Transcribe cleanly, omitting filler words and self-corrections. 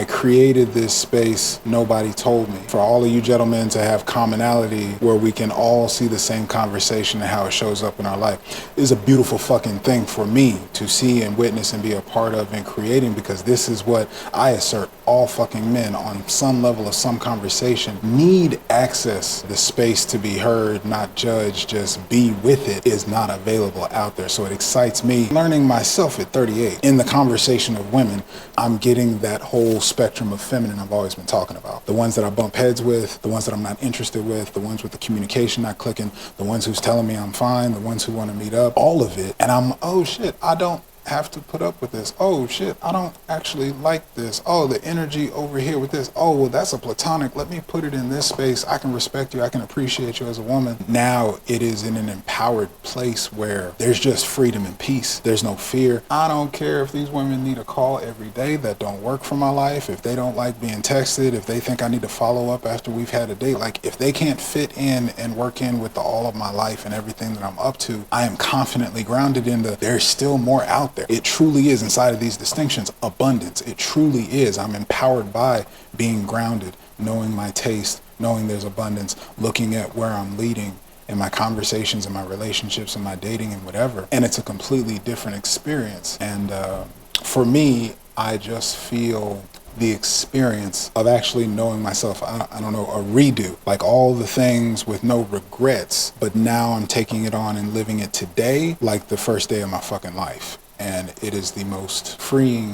I created this space nobody told me. For all of you gentlemen to have commonality where we can all see the same conversation and how it shows up in our life is a beautiful fucking thing for me to see and witness and be a part of and creating, because this is what I assert all fucking men on some level of some conversation need access. The space to be heard, not judged, just be with it is not available out there. So it excites me. Learning myself at 38 in the conversation of women, I'm getting that whole spectrum of feminine I've always been talking about. The ones that I bump heads with, the ones that I'm not interested with, the ones with the communication not clicking, the ones who's telling me I'm fine, the ones who want to meet up, all of it. And I'm, oh shit, I don't have to put up with this. Oh shit, I don't actually like this. Oh, the energy over here with this. Oh, well, that's a platonic. Let me put it in this space. I can respect you. I can appreciate you as a woman. Now it is in an empowered place where there's just freedom and peace. There's no fear. I don't care if these women need a call every day that don't work for my life, if they don't like being texted, if they think I need to follow up after we've had a date. Like, if they can't fit in and work in with all of my life and everything that I'm up to, I am confidently grounded in there's still more out there. It truly is, inside of these distinctions, abundance. It truly is. I'm empowered by being grounded, knowing my taste, knowing there's abundance, looking at where I'm leading in my conversations and my relationships and my dating and whatever. And it's a completely different experience. And for me, I just feel the experience of actually knowing myself, I don't know, a redo, like all the things with no regrets, but now I'm taking it on and living it today like the first day of my fucking life. And it is the most freeing